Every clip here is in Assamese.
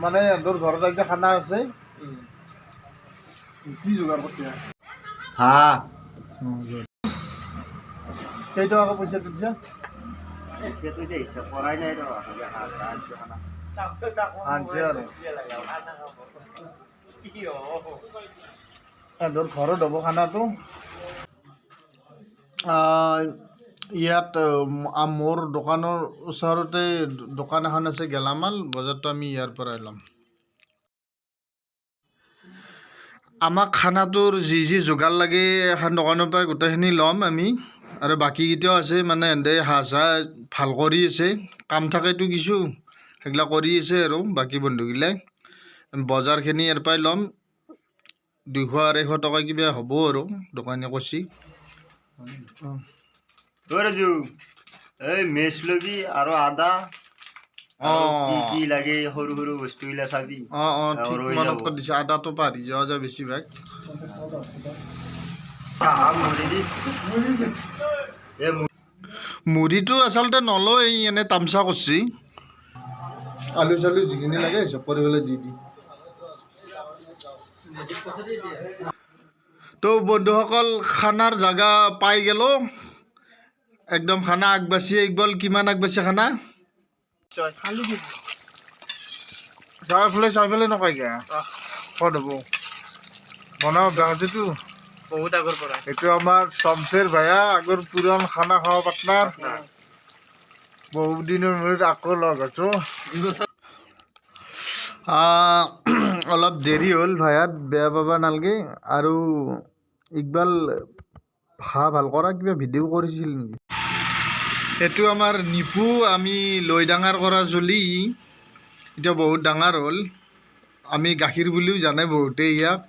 মানে তোৰ ঘৰত আজি খানা আছে কি যোগাৰ কৰিছে হাঁহ কেইটকাকৈ পইচা দিছে সেইটো যে হিচাপ কৰাই নাই ৰ আনছে আৰু তোৰ ঘৰত হ'ব খানাটো ইয়াত মোৰ দোকানৰ ওচৰতে দোকান এখন আছে গেলামাল বজাৰটো আমি ইয়াৰ পৰাই ল'ম আমাক খানাটোৰ যি যি যোগাৰ লাগে এখন দোকানৰ পৰাই গোটেইখিনি ল'ম আমি আৰু বাকীকেইটাও আছে মানে এনে হাঁহ চাহ ভাল কৰি আছে কাম থাকেতো কিছু সেইগিলা কৰি আছে আৰু বাকী বন্ধুগিলাই বজাৰখিনি ইয়াৰ পৰাই ল'ম 200-250 টকা কিবা হ'ব আৰু দোকানীয়ে কৈছি ৰাজু এই মেচ ল'বি আৰু আদা কি কি লাগে সৰু সৰু বস্তুবিলাক চাবি ঠিক মনত কৰি দিছে আদাটো পাহৰি যোৱা যায় বেছিভাগ মুড়িটো আচলতে নলয় এনে তামচা কৰিছে আলু চালু যিখিনি লাগে হিচাপ কৰি পেলাই দি তো বন্ধুসকল খানাৰ জাগা পাই গেলো একদম খানা আগবাছি গ'ল কিমান আগবাছি খানা চাইফালে নকয় গা ক'ত হ'ব বনাব বেয়াটো বহুত আগৰ পৰা এইটো আমাৰ শমশেৰ ভাইয়া আগৰ পুৰাণ খানা খোৱা পাৰ্টনাৰ বহুত দিনৰ মূৰত আকৌ লগ আছো অলপ দেৰি হ'ল ভাইয়াত বেয়া পাব নালাগে আৰু ইকবাল ভাল কৰা কিবা ভিডিঅ' কৰিছিল নেকি এইটো আমাৰ নিপু আমি লৈ ডাঙৰ কৰা চলি এতিয়া বহুত ডাঙৰ হ'ল আমি গাখীৰ বুলিও জানে বহুতেই ইয়াক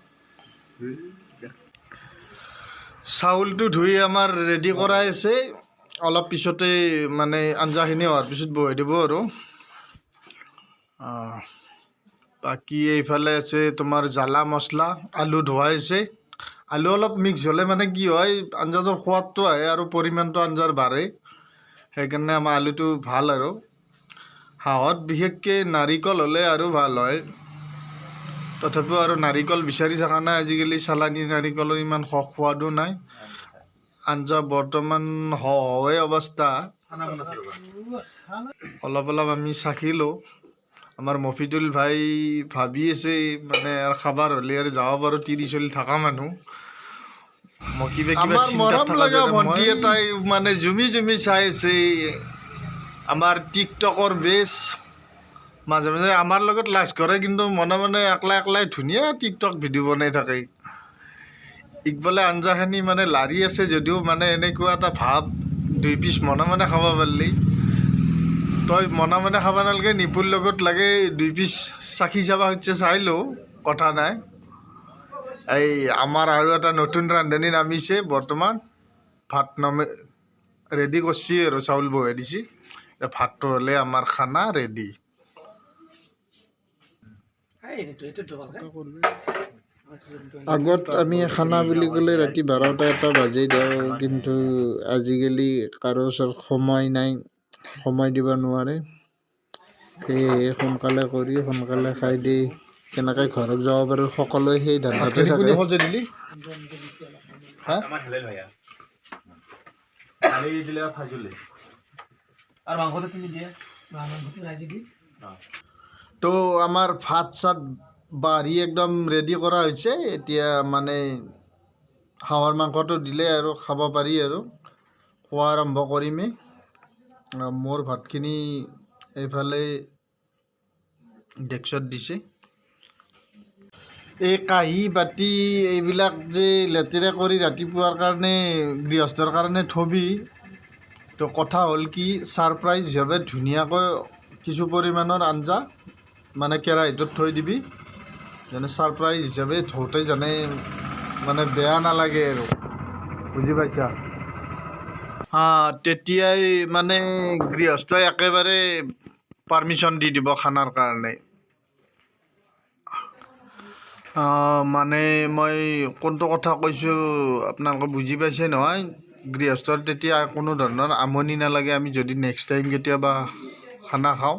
চাউলটো ধুই আমাৰ ৰেডি কৰাই আছে অলপ পিছতে মানে আঞ্জাখিনি হোৱাৰ পিছত বহাই দিব আৰু বাকী এইফালে আছে তোমাৰ জ্বালা মছলা আলু ধোৱাই আছে আলু অলপ মিক্স হ'লে মানে কি হয় আঞ্জাটোৰ সোৱাদটো আহে আৰু পৰিমাণটো আঞ্জাৰ বাঢ়ে সেইকাৰণে আমাৰ আলুটো ভাল আৰু হাঁহত বিশেষকৈ নাৰিকল হ'লে আৰু ভাল হয় তথাপিও আৰু নাৰিকল বিচাৰি থকা নাই আজিকালি চালানী নাৰিকলৰ ইমান সোৱাদো নাই আঞ্জা বৰ্তমান হয় অৱস্থা অলপ আমি চাখিলোঁ আমাৰ মফিদুল ভাই ভাবি আছে মানে আৰু খাবাৰ হ'লে আৰু যাব পাৰোঁ 30-40 থকা মানুহ মই কিবা মৰম লগা ভণ্টি এটাই মানে জুমি চাই আছে আমাৰ টিকটকৰ বেছ মাজে মাজে আমাৰ লগত লাজ কৰে কিন্তু মনে মনে একলাই ধুনীয়া টিকটক ভিডিঅ' বনাই থাকে ইকবালে আঞ্জাখিনি মানে লাৰি আছে যদিও মানে এনেকুৱা এটা ভাৱ 2 পিচ মনে খাব পাৰিলি তই মনে খাব নালাগে নিপুৰ লগত লাগে 2 পিচ চাখি চাবা হচ্ছে চাই লওঁ কথা নাই এই আমাৰ আৰু এটা নতুন ৰান্ধনি নামিছে বৰ্তমান ভাত ৰেডি কৰিছে আৰু চাউল বহাই দিছে ভাতটো হ'লে আমাৰ খানা ৰেডি আগত আমি খানা বুলি ক'লে ৰাতি 12টা-1টা বাজি দিওঁ কিন্তু আজিকালি কাৰো ওচৰত সময় নাই সময় দিব নোৱাৰে সেয়ে সোনকালে কৰি সোনকালে খাই দি কেনেকৈ ঘৰত যাব পাৰোঁ সকলোৱে সেই ধাৰণাতে থাকে তো আমাৰ ভাত চাত বাঢ়ি একদম ৰেডি কৰা হৈছে এতিয়া মানে হাঁহৰ মাংসটো দিলে আৰু খাব পাৰি আৰু খোৱা আৰম্ভ কৰিমেই মোৰ ভাতখিনি এইফালে ডেক্সত দিছে এই কাঁহী বাতি এইবিলাক যে লেতেৰা কৰি ৰাতিপুৱাৰ কাৰণে গৃহস্থৰ কাৰণে থবি তো কথা হ'ল কি ছাৰপ্ৰাইজ হিচাপে ধুনীয়াকৈ কিছু পৰিমাণৰ আঞ্জা মানে কেৰাহীটোত থৈ দিবি যেনে ছাৰপ্ৰাইজ হিচাপে থওঁতে যেনে মানে বেয়া নালাগে আৰু বুজি পাইছা তেতিয়াই মানে গৃহস্থই একেবাৰে পাৰ্মিশ্যন দি দিব খানাৰ কাৰণে মানে মই কোনটো কথা কৈছোঁ আপোনালোকে বুজি পাইছে নহয় গৃহস্থৰ তেতিয়া কোনো ধৰণৰ আমনি নালাগে আমি যদি নেক্সট টাইম কেতিয়াবা খানা খাওঁ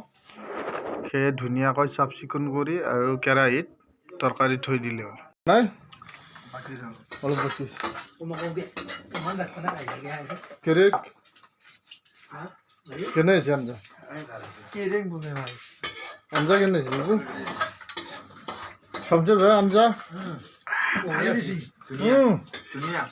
সেয়ে ধুনীয়াকৈ চাফ চিকুণ কৰি আৰু কেৰাহীত তৰকাৰী থৈ দিলে হ'ল নাই অলপ বাকী কেনে হৈছে আঞ্জা আঞ্জা কেনে হৈছে বাবু শামছুৰ ভাই আঞ্জা ধুনীয়া